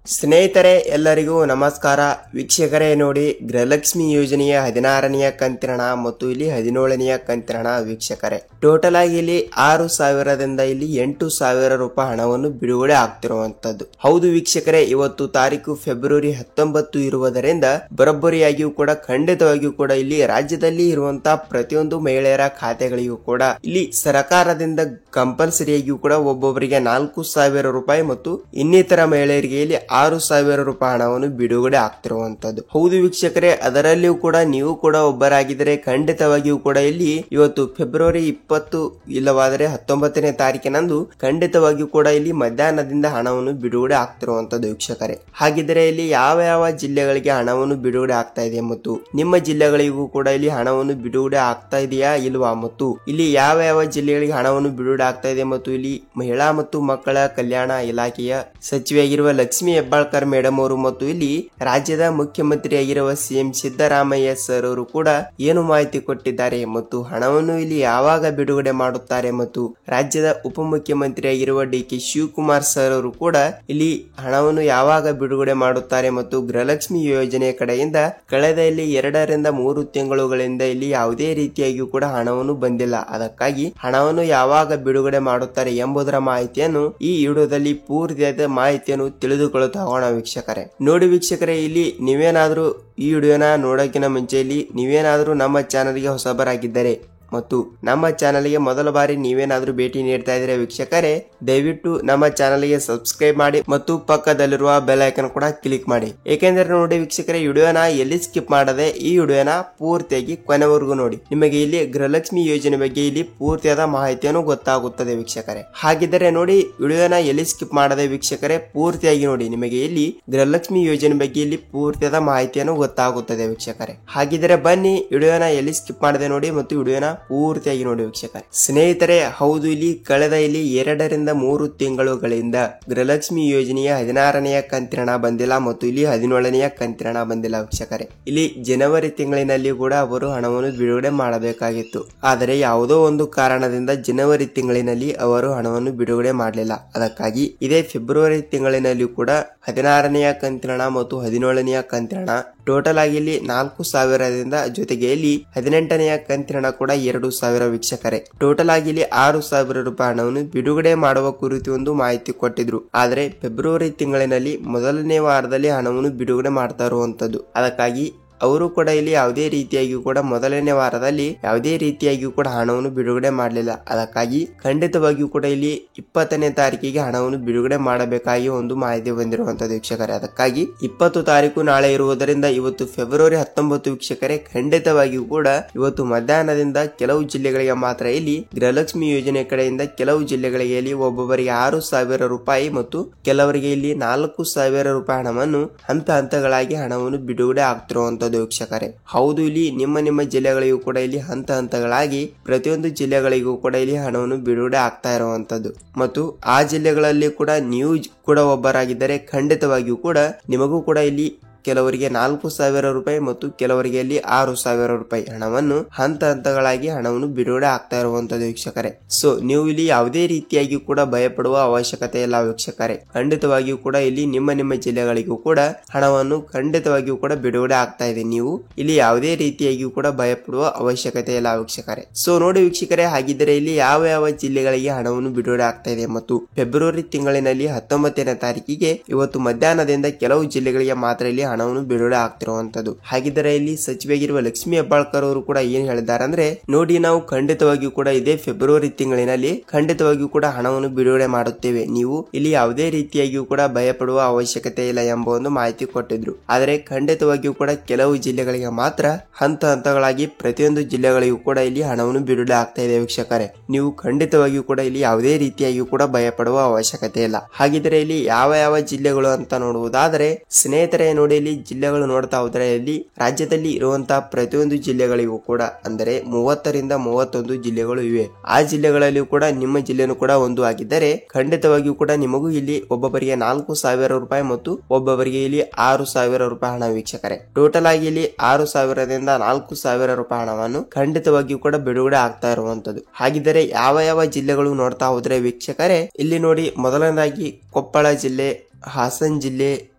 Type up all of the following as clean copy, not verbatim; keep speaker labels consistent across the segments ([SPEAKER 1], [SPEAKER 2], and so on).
[SPEAKER 1] ಸ್ನೇಹಿತರೆ ಎಲ್ಲರಿಗೂ ನಮಸ್ಕಾರ. ವೀಕ್ಷಕರೇ ನೋಡಿ, ಗೃಹಲಕ್ಷ್ಮಿ ಯೋಜನೆಯ 16ನೆಯ ಕಂತಿನ ಹಣ ಮತ್ತು ಇಲ್ಲಿ 17ನೆಯ ಕಂತಿನ ಹಣ ವೀಕ್ಷಕರೇ ಟೋಟಲ್ ಆಗಿ ಇಲ್ಲಿ 6,000ದಿಂದ ಇಲ್ಲಿ 8,000 ರೂಪಾಯಿ ಹಣವನ್ನು ಬಿಡುಗಡೆ ಆಗ್ತಿರುವಂತದ್ದು. ಹೌದು ವೀಕ್ಷಕರೇ, ಇವತ್ತು ತಾರೀಕು ಫೆಬ್ರವರಿ 19 ಇರುವುದರಿಂದ ಬರೋಬ್ಬರಿಯಾಗಿಯೂ ಕೂಡ ಖಂಡಿತವಾಗಿಯೂ ಕೂಡ ಇಲ್ಲಿ ರಾಜ್ಯದಲ್ಲಿ ಇರುವಂತಹ ಪ್ರತಿಯೊಂದು ಮಹಿಳೆಯರ ಖಾತೆಗಳಿಗೂ ಕೂಡ ಇಲ್ಲಿ ಸರ್ಕಾರದಿಂದ ಕಂಪಲ್ಸರಿಯಾಗಿಯೂ ಕೂಡ ಒಬ್ಬೊಬ್ಬರಿಗೆ 4,000 ರೂಪಾಯಿ ಮತ್ತು ಇನ್ನಿತರ ಮಹಿಳೆಯರಿಗೆ ಇಲ್ಲಿ 6,000 ರೂಪಾಯಿ ಹಣವನ್ನು ಬಿಡುಗಡೆ ಆಗ್ತಿರುವಂತದ್ದು. ಹೌದು ವೀಕ್ಷಕರೇ, ಅದರಲ್ಲಿಯೂ ಕೂಡ ನೀವು ಕೂಡ ಒಬ್ಬರಾಗಿದ್ದರೆ ಖಂಡಿತವಾಗಿಯೂ ಕೂಡ ಇಲ್ಲಿ ಇವತ್ತು ಫೆಬ್ರವರಿ 20 ಇಲ್ಲವಾದರೆ 19ನೇ ತಾರೀಕಿನಂದು ಖಂಡಿತವಾಗಿಯೂ ಕೂಡ ಇಲ್ಲಿ ಮಧ್ಯಾಹ್ನದಿಂದ ಹಣವನ್ನು ಬಿಡುಗಡೆ ಆಗ್ತಿರುವಂತದ್ದು ವೀಕ್ಷಕರೇ. ಹಾಗಿದ್ರೆ ಇಲ್ಲಿ ಯಾವ ಯಾವ ಜಿಲ್ಲೆಗಳಿಗೆ ಹಣವನ್ನು ಬಿಡುಗಡೆ ಆಗ್ತಾ ಇದೆ ಮತ್ತು ನಿಮ್ಮ ಜಿಲ್ಲೆಗಳಿಗೂ ಕೂಡ ಇಲ್ಲಿ ಹಣವನ್ನು ಬಿಡುಗಡೆ ಆಗ್ತಾ ಇದೆಯಾ ಇಲ್ವಾ, ಮತ್ತು ಇಲ್ಲಿ ಯಾವ ಯಾವ ಜಿಲ್ಲೆಗಳಿಗೆ ಹಣವನ್ನು ಬಿಡುಗಡೆ ಆಗ್ತಾ ಇದೆ ಮತ್ತು ಇಲ್ಲಿ ಮಹಿಳಾ ಮತ್ತು ಮಕ್ಕಳ ಕಲ್ಯಾಣ ಇಲಾಖೆಯ ಸಚಿವೆಯಾಗಿರುವ ಲಕ್ಷ್ಮಿ ಹೆಬ್ಬಾಳ್ಕರ್ ಮೇಡಮ್ ಅವರು ಮತ್ತು ಇಲ್ಲಿ ರಾಜ್ಯದ ಮುಖ್ಯಮಂತ್ರಿಯಾಗಿರುವ ಸಿಎಂ ಸಿದ್ದರಾಮಯ್ಯ ಸರ್ ಅವರು ಕೂಡ ಏನು ಮಾಹಿತಿ ಕೊಟ್ಟಿದ್ದಾರೆ ಮತ್ತು ಹಣವನ್ನು ಇಲ್ಲಿ ಯಾವಾಗ ಬಿಡುಗಡೆ ಮಾಡುತ್ತಾರೆ ಮತ್ತು ರಾಜ್ಯದ ಉಪಮುಖ್ಯಮಂತ್ರಿಯಾಗಿರುವ ಡಿ.ಕೆ. ಶಿವಕುಮಾರ್ ಸರ್ ಅವರು ಕೂಡ ಇಲ್ಲಿ ಹಣವನ್ನು ಯಾವಾಗ ಬಿಡುಗಡೆ ಮಾಡುತ್ತಾರೆ ಮತ್ತು ಗೃಹಲಕ್ಷ್ಮಿ ಯೋಜನೆ ಕಡೆಯಿಂದ ಕಳೆದ ಇಲ್ಲಿ 2ರಿಂದ 3 ತಿಂಗಳುಗಳಿಂದ ಇಲ್ಲಿ ಯಾವುದೇ ರೀತಿಯಾಗಿಯೂ ಕೂಡ ಹಣವನ್ನು ಬಂದಿಲ್ಲ. ಅದಕ್ಕಾಗಿ ಹಣವನ್ನು ಯಾವಾಗ ಬಿಡುಗಡೆ ಮಾಡುತ್ತಾರೆ ಎಂಬುದರ ಮಾಹಿತಿಯನ್ನು ಈ ವಿಡಿಯೋದಲ್ಲಿ ಪೂರ್ತಿಯಾದ ಮಾಹಿತಿಯನ್ನು ತಿಳಿದುಕೊಳ್ಳುತ್ತಾ ಹೋಗೋಣ ವೀಕ್ಷಕರೇ. ನೋಡಿ ವೀಕ್ಷಕರೇ, ಇಲ್ಲಿ ನೀವೇನಾದ್ರೂ ಈ ವಿಡಿಯೋನ ನೋಡೋಕಿನ ಮುಂಚೆ ಇಲ್ಲಿ ನೀವೇನಾದ್ರೂ ನಮ್ಮ ಚಾನಲ್ಗೆ ಹೊಸಬರಾಗಿದ್ದರೆ ಮತ್ತು ನಮ್ಮ ಚಾನಲ್ಗೆ ಮೊದಲ ಬಾರಿ ನೀವೇನಾದ್ರೂ ಭೇಟಿ ನೀಡ್ತಾ ಇದ್ರೆ ವೀಕ್ಷಕರೇ, ದಯವಿಟ್ಟು ನಮ್ಮ ಚಾನಲ್ಗೆ ಸಬ್ಸ್ಕ್ರೈಬ್ ಮಾಡಿ ಮತ್ತು ಪಕ್ಕದಲ್ಲಿರುವ ಬೆಲ್ ಐಕನ್ ಕೂಡ ಕ್ಲಿಕ್ ಮಾಡಿ. ಏಕೆಂದರೆ ನೋಡಿ ವೀಕ್ಷಕರೇ, ವಿಡಿಯೋನ ಎಲ್ಲಿ ಸ್ಕಿಪ್ ಮಾಡದೆ ಈ ವಿಡಿಯೋನ ಪೂರ್ತಿಯಾಗಿ ಕೊನೆವರೆಗೂ ನೋಡಿ. ನಿಮಗೆ ಇಲ್ಲಿ ಗೃಹಲಕ್ಷ್ಮಿ ಯೋಜನೆ ಬಗ್ಗೆ ಇಲ್ಲಿ ಪೂರ್ತಿಯಾದ ಮಾಹಿತಿಯನ್ನು ಗೊತ್ತಾಗುತ್ತದೆ ವೀಕ್ಷಕರೇ. ಹಾಗಿದ್ದರೆ ನೋಡಿ, ವಿಡಿಯೋನ ಎಲ್ಲಿ ಸ್ಕಿಪ್ ಮಾಡದೆ ವೀಕ್ಷಕರೇ ಪೂರ್ತಿಯಾಗಿ ನೋಡಿ. ನಿಮಗೆ ಇಲ್ಲಿ ಗೃಹಲಕ್ಷ್ಮಿ ಯೋಜನೆ ಬಗ್ಗೆ ಇಲ್ಲಿ ಪೂರ್ತಿಯಾದ ಮಾಹಿತಿಯನ್ನು ಗೊತ್ತಾಗುತ್ತದೆ ವೀಕ್ಷಕರೇ. ಹಾಗಿದ್ರೆ ಬನ್ನಿ, ವಿಡಿಯೋನ ಎಲ್ಲಿ ಸ್ಕಿಪ್ ಮಾಡದೆ ನೋಡಿ ಮತ್ತು ವಿಡಿಯೋನ ಪೂರ್ತಿಯಾಗಿ ನೋಡಿ ವೀಕ್ಷಕರೇ. ಸ್ನೇಹಿತರೆ, ಹೌದು, ಇಲ್ಲಿ ಕಳೆದ ಇಲ್ಲಿ 2ರಿಂದ 3 ತಿಂಗಳುಗಳಿಂದ ಗೃಹಲಕ್ಷ್ಮಿ ಯೋಜನೆಯ 16ನೆಯ ಕಂತಿನ ಹಣ ಬಂದಿಲ್ಲ ಮತ್ತು ಇಲ್ಲಿ 17ನೆಯ ಕಂತಿನ ಹಣ ಬಂದಿಲ್ಲ ವೀಕ್ಷಕರೇ. ಇಲ್ಲಿ ಜನವರಿ ತಿಂಗಳಿನಲ್ಲಿ ಕೂಡ ಅವರು ಹಣವನ್ನು ಬಿಡುಗಡೆ ಮಾಡಬೇಕಾಗಿತ್ತು. ಆದರೆ ಯಾವುದೋ ಒಂದು ಕಾರಣದಿಂದ ಜನವರಿ ತಿಂಗಳಿನಲ್ಲಿ ಅವರು ಹಣವನ್ನು ಬಿಡುಗಡೆ ಮಾಡಲಿಲ್ಲ. ಅದಕ್ಕಾಗಿ ಇದೇ ಫೆಬ್ರವರಿ ತಿಂಗಳಿನಲ್ಲಿ ಕೂಡ 16ನೆಯ ಕಂತಿನ ಹಣ ಮತ್ತು 17ನೆಯ ಕಂತಿನ ಹಣ ಟೋಟಲ್ ಆಗಿ ಇಲ್ಲಿ 4,000ದಿಂದ ಜೊತೆಗೆ ಇಲ್ಲಿ 18ನೆಯ ಕಂತಿನ ಹಣ ಕೂಡ 2,000 ವೀಕ್ಷಕರೇ. ಟೋಟಲ್ ಆಗಿ ಇಲ್ಲಿ 6,000 ರೂಪಾಯಿ ಹಣವನ್ನು ಬಿಡುಗಡೆ ಮಾಡುವ ಕುರಿತು ಒಂದು ಮಾಹಿತಿ ಕೊಟ್ಟಿದ್ರು. ಆದ್ರೆ ಫೆಬ್ರವರಿ ತಿಂಗಳಿನಲ್ಲಿ ಮೊದಲನೇ ವಾರದಲ್ಲಿ ಹಣವನ್ನು ಬಿಡುಗಡೆ ಮಾಡ್ತಾ ಇರುವಂತದ್ದು. ಅದಕ್ಕಾಗಿ ಅವರು ಕೂಡ ಇಲ್ಲಿ ಯಾವುದೇ ರೀತಿಯಾಗಿಯೂ ಕೂಡ ಮೊದಲನೇ ವಾರದಲ್ಲಿ ಯಾವುದೇ ರೀತಿಯಾಗಿಯೂ ಕೂಡ ಹಣವನ್ನು ಬಿಡುಗಡೆ ಮಾಡಲಿಲ್ಲ. ಅದಕ್ಕಾಗಿ ಖಂಡಿತವಾಗಿಯೂ ಕೂಡ ಇಲ್ಲಿ 20ನೇ ತಾರೀಕಿಗೆ ಹಣವನ್ನು ಬಿಡುಗಡೆ ಮಾಡಬೇಕಾಗಿ ಒಂದು ಮಾಹಿತಿ ಬಂದಿರುವಂತದ್ದು ವೀಕ್ಷಕರೇ. ಅದಕ್ಕಾಗಿ 20 ತಾರೀಕು ನಾಳೆ ಇರುವುದರಿಂದ ಇವತ್ತು ಫೆಬ್ರವರಿ 19 ವೀಕ್ಷಕರೇ, ಖಂಡಿತವಾಗಿಯೂ ಕೂಡ ಇವತ್ತು ಮಧ್ಯಾಹ್ನದಿಂದ ಕೆಲವು ಜಿಲ್ಲೆಗಳಿಗೆ ಮಾತ್ರ ಇಲ್ಲಿ ಗೃಹಲಕ್ಷ್ಮಿ ಯೋಜನೆ ಕಡೆಯಿಂದ ಕೆಲವು ಜಿಲ್ಲೆಗಳಿಗೆ ಇಲ್ಲಿ ಒಬ್ಬೊಬ್ಬರಿಗೆ 6,000 ರೂಪಾಯಿ ಮತ್ತು ಕೆಲವರಿಗೆ ಇಲ್ಲಿ 4,000 ರೂಪಾಯಿ ಹಣವನ್ನು ಹಂತ ಹಂತಗಳಾಗಿ ಹಣವನ್ನು ಬಿಡುಗಡೆ ಆಗ್ತಿರುವಂತದ್ದು ವೀಕ್ಷಕರೇ. ಹೌದು, ಇಲ್ಲಿ ನಿಮ್ಮ ಜಿಲ್ಲೆಗಳಿಗೂ ಕೂಡ ಇಲ್ಲಿ ಹಂತ ಹಂತಗಳಾಗಿ ಪ್ರತಿಯೊಂದು ಜಿಲ್ಲೆಗಳಿಗೂ ಕೂಡ ಇಲ್ಲಿ ಹಣವನ್ನು ಬಿಡುಗಡೆ ಆಗ್ತಾ ಇರುವಂತದ್ದು ಮತ್ತು ಆ ಜಿಲ್ಲೆಗಳಲ್ಲಿ ಕೂಡ ನೀವು ಕೂಡ ಒಬ್ಬರಾಗಿದ್ದರೆ ಖಂಡಿತವಾಗಿಯೂ ಕೂಡ ನಿಮಗೂ ಕೂಡ ಇಲ್ಲಿ ಕೆಲವರಿಗೆ 4,000 ರೂಪಾಯಿ ಮತ್ತು ಕೆಲವರಿಗೆ ಇಲ್ಲಿ 6,000 ರೂಪಾಯಿ ಹಣವನ್ನು ಹಂತ ಹಂತಗಳಾಗಿ ಹಣವನ್ನು ಬಿಡುಗಡೆ ಆಗ್ತಾ ಇರುವಂತದ್ದು ವೀಕ್ಷಕರೇ. ಸೊ ನೀವು ಇಲ್ಲಿ ಯಾವುದೇ ರೀತಿಯಾಗಿ ಕೂಡ ಭಯಪಡುವ ಅವಶ್ಯಕತೆ ಇಲ್ಲ ವೀಕ್ಷಕರೇ. ಖಂಡಿತವಾಗಿಯೂ ಕೂಡ ಇಲ್ಲಿ ನಿಮ್ಮ ಜಿಲ್ಲೆಗಳಿಗೂ ಕೂಡ ಹಣವನ್ನು ಖಂಡಿತವಾಗಿಯೂ ಕೂಡ ಬಿಡುಗಡೆ ಆಗ್ತಾ ಇದೆ. ನೀವು ಇಲ್ಲಿ ಯಾವುದೇ ರೀತಿಯಾಗಿಯೂ ಕೂಡ ಭಯಪಡುವ ಅವಶ್ಯಕತೆ ಇಲ್ಲ ವೀಕ್ಷಕರೇ. ಸೊ ನೋಡಿ ವೀಕ್ಷಕರೇ, ಹಾಗಿದ್ದರೆ ಇಲ್ಲಿ ಯಾವ ಯಾವ ಜಿಲ್ಲೆಗಳಿಗೆ ಹಣವನ್ನು ಬಿಡುಗಡೆ ಆಗ್ತಾ ಇದೆ ಮತ್ತು ಫೆಬ್ರವರಿ ತಿಂಗಳಿನಲ್ಲಿ 19ನೇ ತಾರೀಕಿಗೆ ಇವತ್ತು ಮಧ್ಯಾಹ್ನದಿಂದ ಕೆಲವು ಜಿಲ್ಲೆಗಳಿಗೆ ಮಾತ್ರ ಇಲ್ಲಿ ಹಣವನ್ನು ಬಿಡುಗಡೆ ಆಗ್ತಿರುವಂತದ್ದು. ಹಾಗಿದ್ದರೆ ಇಲ್ಲಿ ಸಚಿವೆಯಾಗಿರುವ ಲಕ್ಷ್ಮಿ ಹೆಬ್ಬಾಳ್ಕರ್ ಅವರು ಕೂಡ ಏನ್ ಹೇಳಿದ್ದಾರೆ ಅಂದ್ರೆ, ನೋಡಿ ನಾವು ಖಂಡಿತವಾಗಿಯೂ ಕೂಡ ಇದೇ ಫೆಬ್ರವರಿ ತಿಂಗಳಿನಲ್ಲಿ ಖಂಡಿತವಾಗಿಯೂ ಕೂಡ ಹಣವನ್ನು ಬಿಡುಗಡೆ ಮಾಡುತ್ತೇವೆ. ನೀವು ಇಲ್ಲಿ ಯಾವುದೇ ರೀತಿಯಾಗಿಯೂ ಕೂಡ ಭಯಪಡುವ ಅವಶ್ಯಕತೆ ಇಲ್ಲ ಎಂಬ ಒಂದು ಮಾಹಿತಿ ಕೊಟ್ಟಿದ್ರು. ಆದರೆ ಖಂಡಿತವಾಗಿಯೂ ಕೂಡ ಕೆಲವು ಜಿಲ್ಲೆಗಳಿಗೆ ಮಾತ್ರ ಹಂತ ಹಂತಗಳಾಗಿ ಪ್ರತಿಯೊಂದು ಜಿಲ್ಲೆಗಳಿಗೂ ಕೂಡ ಇಲ್ಲಿ ಹಣವನ್ನು ಬಿಡುಗಡೆ ಆಗ್ತಾ ಇದೆ ವೀಕ್ಷಕರೇ. ನೀವು ಖಂಡಿತವಾಗಿಯೂ ಕೂಡ ಇಲ್ಲಿ ಯಾವುದೇ ರೀತಿಯಾಗಿಯೂ ಕೂಡ ಭಯಪಡುವ ಅವಶ್ಯಕತೆ ಇಲ್ಲ. ಹಾಗಿದ್ರೆ ಇಲ್ಲಿ ಯಾವ ಯಾವ ಜಿಲ್ಲೆಗಳು ಅಂತ ನೋಡುವುದಾದರೆ ಸ್ನೇಹಿತರೆ, ನೋಡಿ ಇಲ್ಲಿ ಜಿಲ್ಲೆಗಳು ನೋಡ್ತಾ ಹೋದ್ರೆ ಇಲ್ಲಿ ರಾಜ್ಯದಲ್ಲಿ ಇರುವಂತಹ ಪ್ರತಿಯೊಂದು ಜಿಲ್ಲೆಗಳಿಗೂ ಕೂಡ ಅಂದರೆ 30ರಿಂದ 31 ಜಿಲ್ಲೆಗಳು ಇವೆ. ಆ ಜಿಲ್ಲೆಗಳಲ್ಲಿ ಕೂಡ ನಿಮ್ಮ ಜಿಲ್ಲೆನೂ ಕೂಡ ಒಂದು ಆಗಿದ್ದರೆ ಖಂಡಿತವಾಗಿಯೂ ಕೂಡ ನಿಮಗೂ ಇಲ್ಲಿ ಒಬ್ಬೊಬ್ಬರಿಗೆ 4,000 ರೂಪಾಯಿ ಮತ್ತು ಒಬ್ಬೊಬ್ಬರಿಗೆ ಇಲ್ಲಿ 6,000 ರೂಪಾಯಿ ಹಣ ವೀಕ್ಷಕರೇ. ಟೋಟಲ್ ಆಗಿ ಇಲ್ಲಿ 6,000ದಿಂದ 4,000 ರೂಪಾಯಿ ಹಣವನ್ನು ಖಂಡಿತವಾಗಿಯೂ ಕೂಡ ಬಿಡುಗಡೆ ಆಗ್ತಾ ಇರುವಂತದ್ದು. ಹಾಗಿದ್ದರೆ ಯಾವ ಯಾವ ಜಿಲ್ಲೆಗಳು ನೋಡ್ತಾ ಹೋದ್ರೆ ವೀಕ್ಷಕರೇ, ಇಲ್ಲಿ ನೋಡಿ ಮೊದಲನೇದಾಗಿ ಕೊಪ್ಪಳ ಜಿಲ್ಲೆ, ಹಾಸನ್ ಜಿಲ್ಲೆ,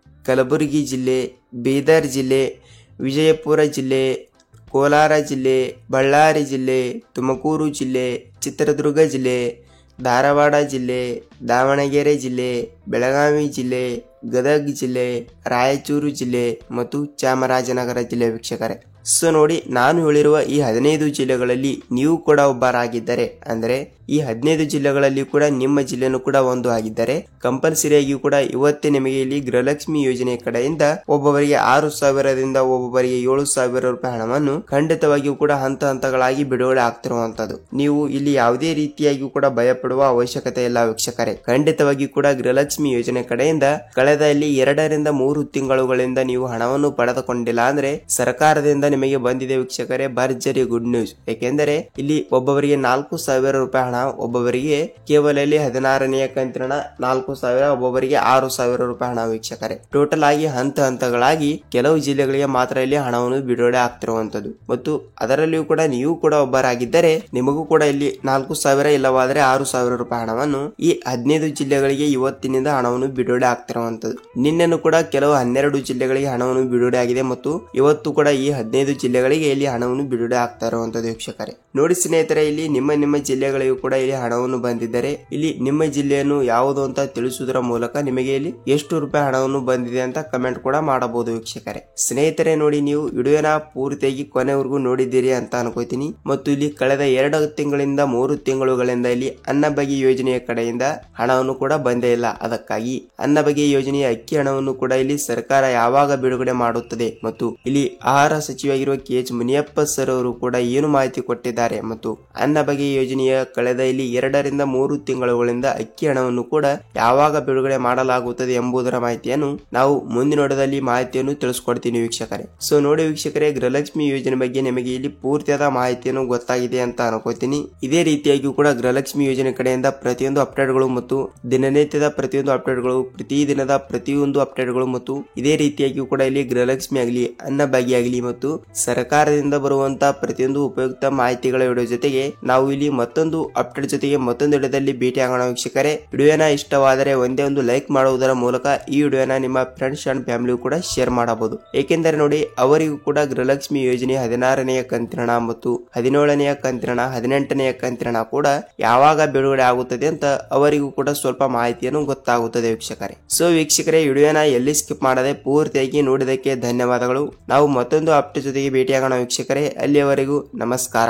[SPEAKER 1] ಕಲಬುರಗಿ ಜಿಲ್ಲೆ, ಬೀದರ್ ಜಿಲ್ಲೆ, ವಿಜಯಪುರ ಜಿಲ್ಲೆ, ಕೋಲಾರ ಜಿಲ್ಲೆ, ಬಳ್ಳಾರಿ ಜಿಲ್ಲೆ, ತುಮಕೂರು ಜಿಲ್ಲೆ, ಚಿತ್ರದುರ್ಗ ಜಿಲ್ಲೆ, ಧಾರವಾಡ ಜಿಲ್ಲೆ, ದಾವಣಗೆರೆ ಜಿಲ್ಲೆ, ಬೆಳಗಾವಿ ಜಿಲ್ಲೆ, ಗದಗ ಜಿಲ್ಲೆ, ರಾಯಚೂರು ಜಿಲ್ಲೆ ಮತ್ತು ಚಾಮರಾಜನಗರ ಜಿಲ್ಲೆ ವೀಕ್ಷಕರೇ. ಸೊ ನೋಡಿ, ನಾನು ಹೇಳಿರುವ ಈ 15 ಜಿಲ್ಲೆಗಳಲ್ಲಿ ನೀವು ಕೂಡ ಒಬ್ಬರಾಗಿದ್ದರೆ, ಅಂದರೆ ಈ 15 ಜಿಲ್ಲೆಗಳಲ್ಲಿ ಕೂಡ ನಿಮ್ಮ ಜಿಲ್ಲೆನೂ ಕೂಡ ಒಂದು ಆಗಿದ್ದರೆ ಕಂಪಲ್ಸರಿಯಾಗಿ ಕೂಡ ಇವತ್ತೇ ನಿಮಗೆ ಇಲ್ಲಿ ಗೃಹಲಕ್ಷ್ಮಿ ಯೋಜನೆ ಕಡೆಯಿಂದ ಒಬ್ಬೊಬ್ಬರಿಗೆ 6,000ದಿಂದ ಒಬ್ಬೊಬ್ಬರಿಗೆ 7,000 ರೂಪಾಯಿ ಹಣವನ್ನು ಖಂಡಿತವಾಗಿಯೂ ಕೂಡ ಹಂತ ಹಂತಗಳಾಗಿ ಬಿಡುಗಡೆ ಆಗ್ತಿರುವಂತದ್ದು. ನೀವು ಇಲ್ಲಿ ಯಾವುದೇ ರೀತಿಯಾಗಿ ಕೂಡ ಭಯಪಡುವ ಅವಶ್ಯಕತೆ ಇಲ್ಲ ವೀಕ್ಷಕರೇ. ಖಂಡಿತವಾಗಿಯೂ ಕೂಡ ಗೃಹಲಕ್ಷ್ಮಿ ಯೋಜನೆ ಕಡೆಯಿಂದ ಕಳೆದ ಇಲ್ಲಿ 2 ರಿಂದ 3 ತಿಂಗಳುಗಳಿಂದ ನೀವು ಹಣವನ್ನು ಪಡೆದುಕೊಂಡಿಲ್ಲ ಅಂದ್ರೆ ಸರ್ಕಾರದಿಂದ ನಿಮಗೆ ಬಂದಿದೆ ವೀಕ್ಷಕರೇ ಭರ್ಜರಿ ಗುಡ್ ನ್ಯೂಸ್. ಯಾಕೆಂದರೆ ಇಲ್ಲಿ ಒಬ್ಬೊಬ್ಬರಿಗೆ 4,000 ರೂಪಾಯಿ ಹಣ, ಒಬ್ಬೊಬ್ಬರಿಗೆ ಕೇವಲ ಇಲ್ಲಿ 16ನೇ ಕಂತಿನ 4,000, ಒಬ್ಬೊಬ್ಬರಿಗೆ 6,000 ರೂಪಾಯಿ ಹಣ ವೀಕ್ಷಕರೇ. ಟೋಟಲ್ ಆಗಿ ಹಂತ ಹಂತಗಳಾಗಿ ಕೆಲವು ಜಿಲ್ಲೆಗಳಿಗೆ ಮಾತ್ರ ಇಲ್ಲಿ ಹಣವನ್ನು ಬಿಡುಗಡೆ ಆಗ್ತಿರುವಂತದ್ದು. ಮತ್ತು ಅದರಲ್ಲಿಯೂ ಕೂಡ ನೀವು ಕೂಡ ಒಬ್ಬರಾಗಿದ್ದರೆ ನಿಮಗೂ ಕೂಡ ಇಲ್ಲಿ 4,000 ಇಲ್ಲವಾದರೆ 6,000 ರೂಪಾಯಿ ಹಣವನ್ನು ಈ 15 ಜಿಲ್ಲೆಗಳಿಗೆ ಇವತ್ತಿನಿಂದ ಹಣವನ್ನು ಬಿಡುಗಡೆ ಆಗ್ತಿರುವಂತದ್ದು. ನಿನ್ನೆನು ಕೂಡ ಕೆಲವು 12 ಜಿಲ್ಲೆಗಳಿಗೆ ಹಣವನ್ನು ಬಿಡುಗಡೆ ಆಗಿದೆ ಮತ್ತು ಇವತ್ತು ಕೂಡ ಈ 15 ಜಿಲ್ಲೆಗಳಿಗೆ ಇಲ್ಲಿ ಹಣವನ್ನು ಬಿಡುಗಡೆ ಆಗ್ತಾ ಇರುವಂತದ್ದು ವೀಕ್ಷಕರೇ. ನೋಡಿ ಸ್ನೇಹಿತರೆ, ಇಲ್ಲಿ ನಿಮ್ಮ ಜಿಲ್ಲೆಗಳಿಗೂ ಕೂಡ ಇಲ್ಲಿ ಹಣವನ್ನು ಬಂದಿದ್ದರೆ ಇಲ್ಲಿ ನಿಮ್ಮ ಜಿಲ್ಲೆಯನ್ನು ಯಾವುದು ಅಂತ ತಿಳಿಸುವುದರ ಮೂಲಕ ನಿಮಗೆ ಇಲ್ಲಿ ಎಷ್ಟು ರೂಪಾಯಿ ಹಣವನ್ನು ಬಂದಿದೆ ಅಂತ ಕಮೆಂಟ್ ಕೂಡ ಮಾಡಬಹುದು ವೀಕ್ಷಕರೇ. ಸ್ನೇಹಿತರೆ ನೋಡಿ, ನೀವು ವಿಡಿಯೋನ ಪೂರ್ತಿಯಾಗಿ ಕೊನೆವರೆಗೂ ನೋಡಿದ್ದೀರಿ ಅಂತ ಅನ್ಕೋತೀನಿ. ಮತ್ತು ಇಲ್ಲಿ ಕಳೆದ 2 ತಿಂಗಳಿಂದ 3 ತಿಂಗಳುಗಳಿಂದ ಇಲ್ಲಿ ಅನ್ನಭಾಗ್ಯ ಯೋಜನೆಯ ಕಡೆಯಿಂದ ಹಣವನ್ನು ಕೂಡ ಬಂದೇ ಇಲ್ಲ. ಅದಕ್ಕಾಗಿ ಅನ್ನಭಾಗ್ಯ ಯೋಜನೆಯ ಅಕ್ಕಿ ಹಣವನ್ನು ಕೂಡ ಇಲ್ಲಿ ಸರ್ಕಾರ ಯಾವಾಗ ಬಿಡುಗಡೆ ಮಾಡುತ್ತದೆ ಮತ್ತು ಇಲ್ಲಿ ಆಹಾರ ಸಚಿವರಾಗಿರುವ KH ಮುನಿಯಪ್ಪ ಸರ್ ಅವರು ಕೂಡ ಏನು ಮಾಹಿತಿ ಕೊಟ್ಟಿದ್ದಾರೆ ಮತ್ತು ಅನ್ನಭಾಗ್ಯ ಯೋಜನೆಯ ಕಳೆದ ಇಲ್ಲಿ 2 ರಿಂದ 3 ತಿಂಗಳುಗಳಿಂದ ಅಕ್ಕಿ ಹಣವನ್ನು ಕೂಡ ಯಾವಾಗ ಬಿಡುಗಡೆ ಮಾಡಲಾಗುತ್ತದೆ ಎಂಬುದರ ಮಾಹಿತಿಯನ್ನು ನಾವು ಮುಂದಿನ ನೋಡದಲ್ಲಿ ಮಾಹಿತಿಯನ್ನು ತಿಳಿಸ್ಕೊಡ್ತೀನಿ ವೀಕ್ಷಕರೇ. ಸೊ ನೋಡಿ ವೀಕ್ಷಕರೇ, ಗೃಹಲಕ್ಷ್ಮಿ ಯೋಜನೆ ಬಗ್ಗೆ ನಿಮಗೆ ಇಲ್ಲಿ ಪೂರ್ತಿಯಾದ ಮಾಹಿತಿಯನ್ನು ಗೊತ್ತಾಗಿದೆ ಅಂತ ಅನ್ಕೋತೀನಿ. ಇದೇ ರೀತಿಯಾಗಿ ಕೂಡ ಗೃಹಲಕ್ಷ್ಮಿ ಯೋಜನೆ ಕಡೆಯಿಂದ ಪ್ರತಿಯೊಂದು ಅಪ್ಡೇಟ್ಗಳು ಮತ್ತು ದಿನನಿತ್ಯದ ಪ್ರತಿಯೊಂದು ಅಪ್ಡೇಟ್ಗಳು, ಪ್ರತಿದಿನದ ಪ್ರತಿಯೊಂದು ಅಪ್ಡೇಟ್ಗಳು ಮತ್ತು ಇದೇ ರೀತಿಯಾಗಿ ಕೂಡ ಇಲ್ಲಿ ಗೃಹಲಕ್ಷ್ಮಿ ಆಗಲಿ, ಅನ್ನಭಾಗ್ಯ ಆಗಲಿ ಮತ್ತು ಸರ್ಕಾರದಿಂದ ಬರುವಂತಹ ಪ್ರತಿಯೊಂದು ಉಪಯುಕ್ತ ಮಾಹಿತಿಗಳ ವಿಡಿಯೋ ಜೊತೆಗೆ ನಾವು ಇಲ್ಲಿ ಮತ್ತೊಂದು ಅಪ್ಡೇಟ್ ಜೊತೆಗೆ ಮತ್ತೊಂದು ವಿಡಿಯೋದಲ್ಲಿ ಭೇಟಿ ಆಗೋಣ ವೀಕ್ಷಕರೇ. ವಿಡಿಯೋನ ಇಷ್ಟವಾದರೆ ಒಂದೇ ಒಂದು ಲೈಕ್ ಮಾಡುವುದರ ಮೂಲಕ ಈ ವಿಡಿಯೋನ ನಿಮ್ಮ ಫ್ರೆಂಡ್ಸ್ ಅಂಡ್ ಫ್ಯಾಮಿಲಿ ಕೂಡ ಶೇರ್ ಮಾಡಬಹುದು. ಏಕೆಂದರೆ ನೋಡಿ, ಅವರಿಗೂ ಕೂಡ ಗೃಹಲಕ್ಷ್ಮಿ ಯೋಜನೆ 16ನೇ ಕಂತಿನ ಹಣ ಮತ್ತು 17ನೇ ಕಂತಿನ ಹಣ, 18ನೇ ಕಂತಿನ ಹಣ ಕೂಡ ಯಾವಾಗ ಬಿಡುಗಡೆ ಆಗುತ್ತದೆ ಅಂತ ಅವರಿಗೂ ಕೂಡ ಸ್ವಲ್ಪ ಮಾಹಿತಿಯನ್ನು ಗೊತ್ತಾಗುತ್ತದೆ ವೀಕ್ಷಕರೇ. ಸೊ ವೀಕ್ಷಕರೇ, ವಿಡಿಯೋನ ಎಲ್ಲಿ ಸ್ಕಿಪ್ ಮಾಡದೆ ಪೂರ್ತಿಯಾಗಿ ನೋಡಿದಕ್ಕೆ ಧನ್ಯವಾದಗಳು. ನಾವು ಮತ್ತೊಂದು ಅಪ್ಡೇಟ್ ಜೊತೆಗೆ ಭೇಟಿಯಾಗೋಣ ವೀಕ್ಷಕರೇ. ಅಲ್ಲಿಯವರೆಗೂ ನಮಸ್ಕಾರ.